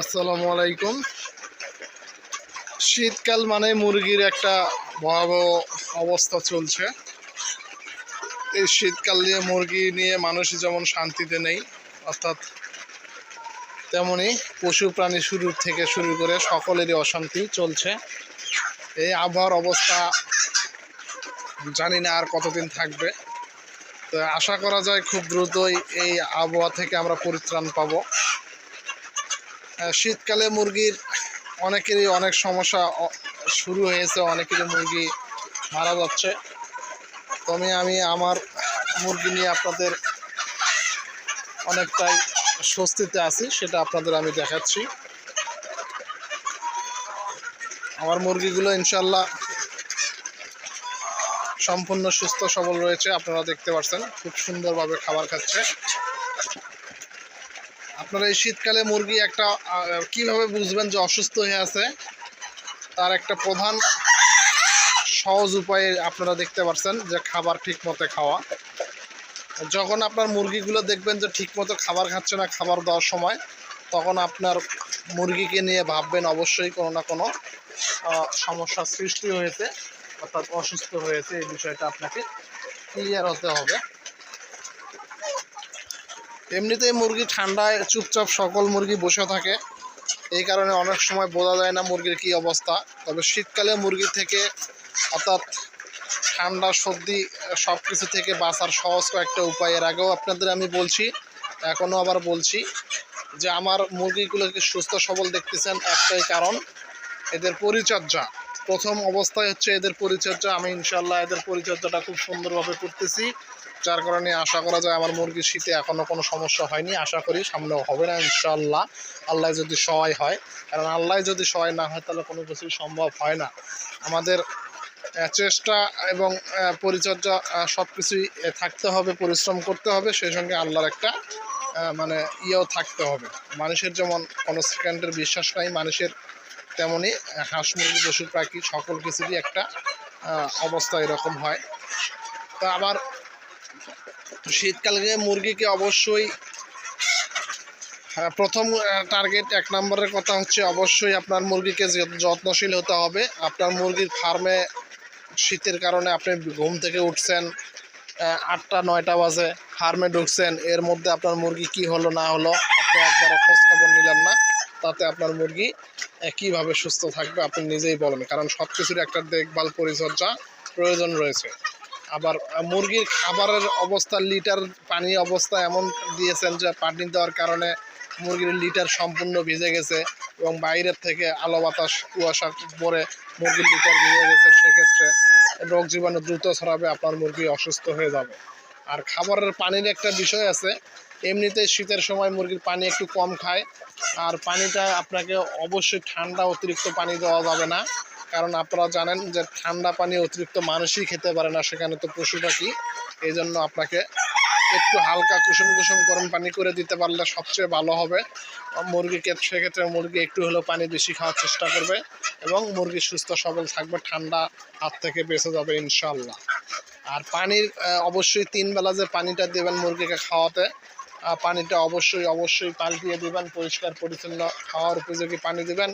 আসসালামু আলাইকুম। শীতকাল মানে মুরগির একটা ভয়াবহ অবস্থা চলছে। এই শীতকাল নিয়ে মুরগি নিয়ে মানুষ যেমন শান্তিতে নেই, অর্থাৎ তেমনি পশু প্রাণী থেকে শুরু করে সকলেরই অশান্তি চলছে। এই আবহাওয়ার অবস্থা জানি না আর কতদিন থাকবে। তো আশা করা যায় খুব দ্রুতই এই আবহাওয়া থেকে আমরা পরিত্রাণ পাবো। শীতকালে মুরগির অনেকেরই অনেক সমস্যা শুরু হয়েছে, অনেকেরই মুরগি মারা যাচ্ছে। তবে আমি আমার মুরগি নিয়ে আপনাদের অনেকটাই স্বস্তিতে আছি, সেটা আপনাদের আমি দেখাচ্ছি। আমার মুরগিগুলো ইনশাল্লাহ সম্পূর্ণ সুস্থ সবল রয়েছে। আপনারা দেখতে পাচ্ছেন খুব সুন্দরভাবে খাবার খাচ্ছে। আপনারা এই শীতকালে মুরগি একটা কিভাবে বুঝবেন যে অসুস্থ হয়ে আছে, তার একটা প্রধান সহজ উপায়ে আপনারা দেখতে পাচ্ছেন যে খাবার ঠিক মতো খাওয়া। যখন আপনার মুরগিগুলো দেখবেন যে ঠিকমতো খাবার খাচ্ছে না খাবার দেওয়ার সময়, তখন আপনার মুরগিকে নিয়ে ভাববেন অবশ্যই কোনো না কোনো সমস্যার সৃষ্টি হয়েছে, অর্থাৎ অসুস্থ হয়েছে। এই বিষয়টা আপনাকে ক্লিয়ার হতে হবে। এমনিতেই মুরগি ঠান্ডায় চুপচাপ সকল মুরগি বসে থাকে, এই কারণে অনেক সময় বোঝা যায় না মুরগির কী অবস্থা। তবে শীতকালে মুরগি থেকে, অর্থাৎ ঠান্ডা সর্দি সব কিছু থেকে বাঁচার সহজ কয়েকটা উপায় এর আগেও আপনাদের আমি বলছি, এখনও আবার বলছি যে আমার মুরগিগুলোকে সুস্থ সবল দেখতেছেন একটাই কারণ, এদের পরিচর্যা। প্রথম অবস্থায় হচ্ছে এদের পরিচর্যা। আমি ইনশাল্লাহ এদের পরিচর্যাটা খুব সুন্দরভাবে করতেছি, যার কারণে আশা করা যায় আমার মুরগির শীতে এখনও কোনো সমস্যা হয়নি। আশা করি সামনেও হবে না ইনশাল্লাহ, আল্লাহ যদি সহায় হয়। কারণ আল্লাহ যদি সহায় না হয় তাহলে কোনো কিছুই সম্ভব হয় না। আমাদের চেষ্টা এবং পরিচর্যা সব কিছুই থাকতে হবে, পরিশ্রম করতে হবে, সেই সঙ্গে আল্লাহর একটা মানে ইয়েও থাকতে হবে। মানুষের যেমন কোনো সেকেন্ডের বিশ্বাস নাই, মানুষের তেমনি হাঁস মুরগি পশু পাখি সকল কিছুরই একটা অবস্থা এরকম হয়। তো আবার শীতকালে মুরগিকে অবশ্যই প্রথম টার্গেট, এক নম্বরের কথা হচ্ছে অবশ্যই আপনার মুরগিকে যত্নশীল হতে হবে। আপনার মুরগির ফার্মে শীতের কারণে আপনি ঘুম থেকে উঠছেন 8টা-9টা বাজে, ফার্মে ঢুকছেন, এর মধ্যে আপনার মুরগি কি হলো না হলো আপনি একবারও খোঁজখবর নিলেন না, তাতে আপনার মুরগি কীভাবে সুস্থ থাকবে আপনি নিজেই বলেন। কারণ সব কিছুর একটা দেখভাল পরিচর্যা প্রয়োজন রয়েছে। আবার মুরগির খাবারের অবস্থা, লিটার পানির অবস্থা এমন দিয়েছেন যে পানি দেওয়ার কারণে মুরগির লিটার সম্পূর্ণ ভিজে গেছে এবং বাইরের থেকে আলো বাতাস কুয়াশা পরে মুরগির লিটার ভিজে গেছে, সেক্ষেত্রে রোগ জীবাণু দ্রুত ছড়াবে, আপনার মুরগি অসুস্থ হয়ে যাবে। আর খাবারের পানির একটা বিষয় আছে, এমনিতেই শীতের সময় মুরগির পানি একটু কম খায়, আর পানিটা আপনাকে অবশ্যই ঠান্ডা অতিরিক্ত পানি দেওয়া যাবে না। কারণ আপনারা জানেন যে ঠান্ডা পানি অতিরিক্ত মানুষই খেতে পারে না, সেখানে তো পশু পাখি। এই জন্য আপনাকে একটু হালকা কুসুম কুসুম গরম পানি করে দিতে পারলে সবচেয়ে ভালো হবে মুরগিকে। সেক্ষেত্রে মুরগি একটু হলেও পানি বেশি খাওয়ার চেষ্টা করবে এবং মুরগি সুস্থ সবল থাকবে, ঠান্ডা হাত থেকে বেঁচে যাবে ইনশাল্লাহ। আর পানির অবশ্যই 3 বেলা যে পানিটা দেবেন মুরগিকে খাওয়াতে, পানিটা অবশ্যই পাল্টিয়ে দিবেন, পরিষ্কার পরিচ্ছন্ন খাওয়ার উপযোগী পানি দিবেন।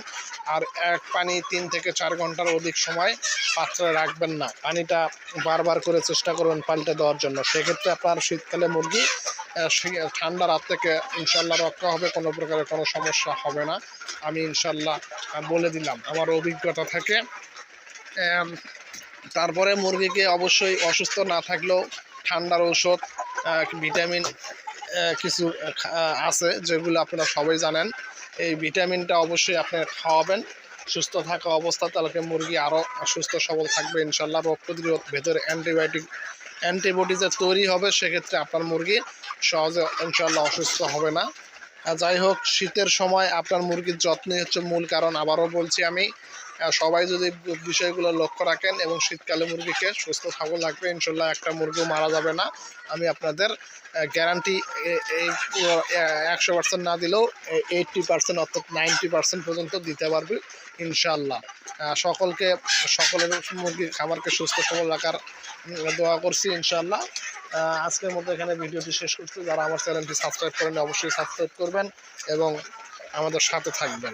আর এক পানি 3 থেকে 4 ঘন্টার অধিক সময় পাত্রে রাখবেন না, পানিটা বারবার করে চেষ্টা করবেন পাল্টে দেওয়ার জন্য। সেক্ষেত্রে আপনার শীতকালে মুরগি ঠান্ডার হাত থেকে ইনশাল্লাহ রক্ষা হবে, কোনো প্রকারের কোনো সমস্যা হবে না, আমি ইনশাল্লাহ বলে দিলাম আমার অভিজ্ঞতা থেকে। তারপরে মুরগিকে অবশ্যই অসুস্থ না থাকলেও ঠান্ডার ঔষধ, ভিটামিন কিছু আছে যেগুলো আপনারা সবাই জানেন, এই ভিটামিনটা অবশ্যই আপনি খাওয়াবেন সুস্থ থাকা অবস্থা, তাহলে মুরগি আরও সুস্থ সবল থাকবে ইনশাল্লাহ। রোগ প্রতিরোধ ভেতরে অ্যান্টিবডি যে তৈরি হবে, সেক্ষেত্রে আপনার মুরগি সহজে ইনশাল্লাহ অসুস্থ হবে না। যাই হোক, শীতের সময় আপনার মুরগির যত্নই হচ্ছে মূল কারণ। আবারও বলছি আমি, সবাই যদি বিষয়গুলো লক্ষ্য রাখেন এবং শীতকালে মুরগিকে সুস্থ সবল রাখবে, ইনশাল্লাহ একটা মুরগিও মারা যাবে না। আমি আপনাদের গ্যারান্টি 100% না দিলেও 80% অর্থাৎ 90% পর্যন্ত দিতে পারবে ইনশাল্লাহ। সকলের মুরগির খাবারকে সুস্থ সবল রাখার দোয়া করছি ইনশাল্লাহ। আজকের মতো এখানে ভিডিওটি শেষ করছি। যারা আমার চ্যানেলটি সাবস্ক্রাইব করেন অবশ্যই সাবস্ক্রাইব করবেন এবং আমাদের সাথে থাকবেন।